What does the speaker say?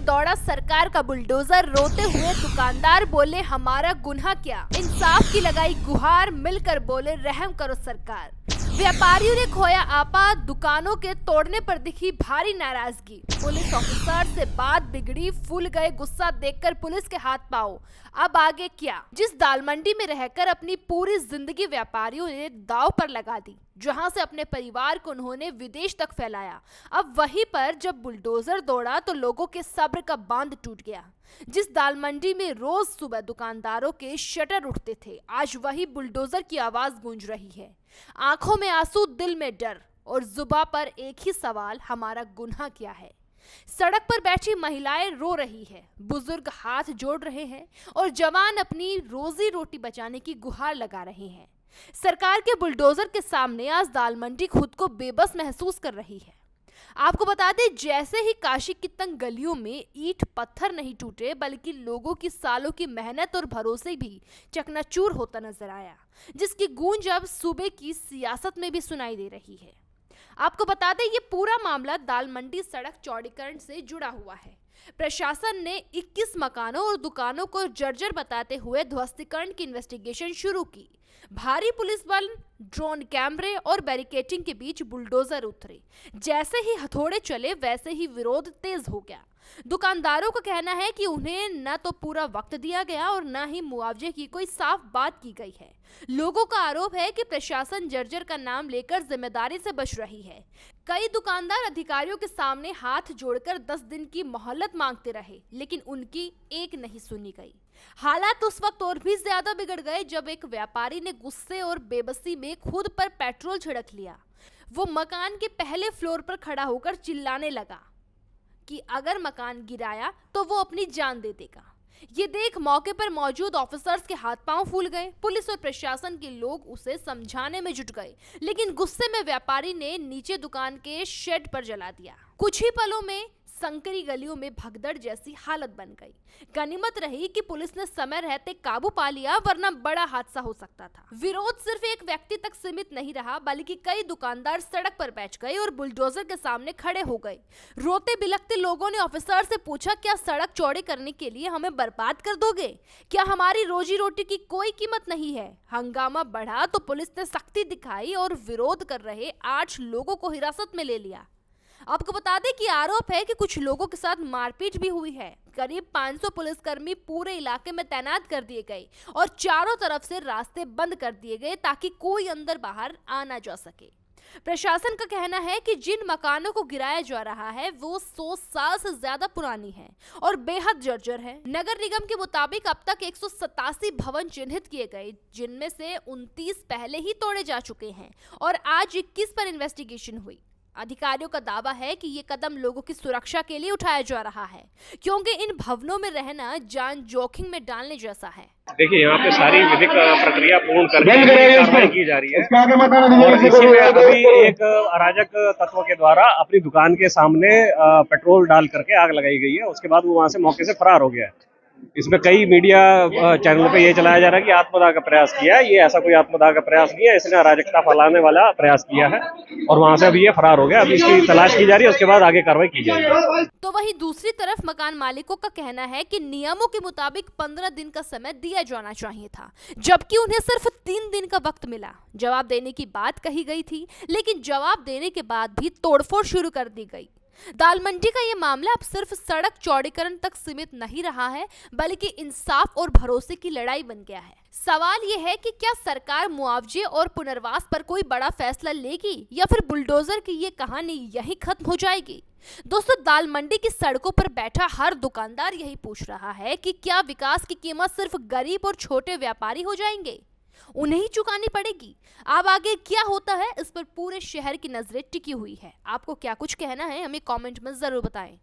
दौड़ा सरकार का बुलडोजर, रोते हुए दुकानदार बोले हमारा गुनाह क्या, इंसाफ की लगाई गुहार, मिलकर बोले रहम करो सरकार। व्यापारियों ने खोया आपा, दुकानों के तोड़ने पर दिखी भारी नाराजगी। पुलिस ऑफिसर से बात बिगड़ी, फूल गए गुस्सा देखकर पुलिस के हाथ पांव। अब आगे क्या? जिस दाल मंडी में रहकर अपनी पूरी जिंदगी व्यापारियों ने दांव पर लगा दी, जहां से अपने परिवार को उन्होंने विदेश तक फैलाया, अब वहीं पर जब बुलडोजर दौड़ा तो लोगों के सब्र का बांध टूट गया। जिस दाल मंडी में रोज सुबह दुकानदारों के शटर उठते थे, आज वही बुलडोजर की आवाज गूंज रही है। आंखों में आंसू, दिल में डर और जुबां पर एक ही सवाल, हमारा गुनाह क्या है। सड़क पर बैठी महिलाएं रो रही है, बुजुर्ग हाथ जोड़ रहे हैं और जवान अपनी रोजी रोटी बचाने की गुहार लगा रहे हैं। सरकार के बुलडोजर के सामने आज दाल मंडी खुद को बेबस महसूस कर रही है। आपको बता दें, जैसे ही काशी की तंग गलियों में ईंट पत्थर नहीं टूटे, बल्कि लोगों की सालों की मेहनत और भरोसे भी चकनाचूर होता नजर आया, जिसकी गूंज अब सूबे की सियासत में भी सुनाई दे रही है। आपको बता दें, ये पूरा मामला दाल मंडी सड़क चौड़ीकरण से जुड़ा हुआ है। प्रशासन ने 21 मकानों और दुकानों को जर्जर बताते हुए ध्वस्तीकरण की इन्वेस्टिगेशन शुरू की। भारी पुलिस बल, ड्रोन कैमरे और बैरिकेडिंग के बीच बुलडोजर उतरे। जैसे ही हथौड़े चले, वैसे ही विरोध तेज हो गया। दुकानदारों का कहना है कि उन्हें न तो पूरा वक्त दिया गया और न ही मुआवजे की कोई साफ बात की गई है। लोगों का आरोप है कि प्रशासन जर्जर का नाम लेकर जिम्मेदारी से बच रही है। कई दुकानदार अधिकारियों के सामने हाथ जोड़कर 10 दिन की मोहलत मांगते रहे, लेकिन उनकी एक नहीं सुनी गई। हालात उस वक्त और भी ज्यादा बिगड़ गए जब एक व्यापारी ने गुस्से और बेबसी में खुद पर पेट्रोल छिड़क लिया। वो मकान के पहले फ्लोर पर खड़ा होकर चिल्लाने लगा कि अगर मकान गिराया तो वो अपनी जान दे देगा। ये देख मौके पर मौजूद ऑफिसर्स के हाथ पांव फूल गए। पुलिस और प्रशासन के लोग उसे समझाने में जुट गए, लेकिन गुस्से में व्यापारी ने नीचे दुकान के शेड पर जला दिया। कुछ ही पलों में संकरी गलियों में भगदड़ जैसी हालत बन गई। गनीमत रही कि पुलिस ने समय रहते काबू पा लिया, वरना बड़ा हादसा हो सकता था। विरोध सिर्फ एक व्यक्ति तक सीमित नहीं रहा, बल्कि कई दुकानदार सड़क पर बैठ गए और बुलडोजर के सामने खड़े हो गए। रोते बिलखते लोगों ने ऑफिसर से पूछा, क्या सड़क चौड़ी करने के लिए हमें बर्बाद कर दोगे? क्या हमारी रोजी रोटी की कोई कीमत नहीं है? हंगामा बढ़ा तो पुलिस ने सख्ती दिखाई और विरोध कर रहे 8 लोगों को हिरासत में ले लिया। आपको बता दें कि आरोप है कि कुछ लोगों के साथ मारपीट भी हुई है। करीब 500 पुलिसकर्मी पूरे इलाके में तैनात कर दिए गए और चारों तरफ से रास्ते बंद कर दिए गए ताकि कोई अंदर बाहर आ ना जा सके। प्रशासन का कहना है कि जिन मकानों को गिराया जा रहा है वो 100 साल से ज्यादा पुरानी है और बेहद जर्जर है। नगर निगम के मुताबिक अब तक 187 भवन चिन्हित किए गए, जिनमें से 29 पहले ही तोड़े जा चुके हैं और आज 21 पर इन्वेस्टिगेशन हुई। अधिकारियों का दावा है कि ये कदम लोगों की सुरक्षा के लिए उठाया जा रहा है, क्योंकि इन भवनों में रहना जान जोखिम में डालने जैसा है। देखिए, यहाँ पे सारी विधिक प्रक्रिया पूर्ण करके कार्रवाई की जा रही है और इसी में अभी एक अराजक तत्व के द्वारा अपनी दुकान के सामने पेट्रोल डाल करके आग लगाई गई है। उसके बाद वो वहां से मौके से फरार हो गया है। इसमें कई मीडिया चैनलों पे ये चलाया जा रहा है कि आत्मदाह का प्रयास किया है। ये ऐसा कोई आत्मदाह का प्रयास नहीं है, इसने अराजकता फैलाने वाला प्रयास किया है और वहां से अभी ये फरार हो गया। अभी इसकी तलाश की जा रही है, उसके बाद आगे कार्रवाई की जाएगी। तो वहीं दूसरी तरफ मकान मालिकों का कहना है कि नियमों के मुताबिक 15 दिन का समय दिया जाना चाहिए था, जबकि उन्हें सिर्फ 3 दिन का वक्त मिला। जवाब देने की बात कही गई थी, लेकिन जवाब देने के बाद भी तोड़फोड़ शुरू कर दी गई। दाल मंडी का ये मामला अब सिर्फ सड़क चौड़ीकरण तक सीमित नहीं रहा है, बल्कि इंसाफ और भरोसे की लड़ाई बन गया है। सवाल ये है कि क्या सरकार मुआवजे और पुनर्वास पर कोई बड़ा फैसला लेगी या फिर बुलडोजर की ये कहानी यहीं खत्म हो जाएगी? दोस्तों, दाल मंडी की सड़कों पर बैठा हर दुकानदार यही पूछ रहा है कि क्या विकास की कीमत सिर्फ गरीब और छोटे व्यापारी हो जाएंगे? उन्हें ही चुकानी पड़ेगी। अब आगे क्या होता है, इस पर पूरे शहर की नजरें टिकी हुई है। आपको क्या कुछ कहना है, हमें कमेंट में जरूर बताएं।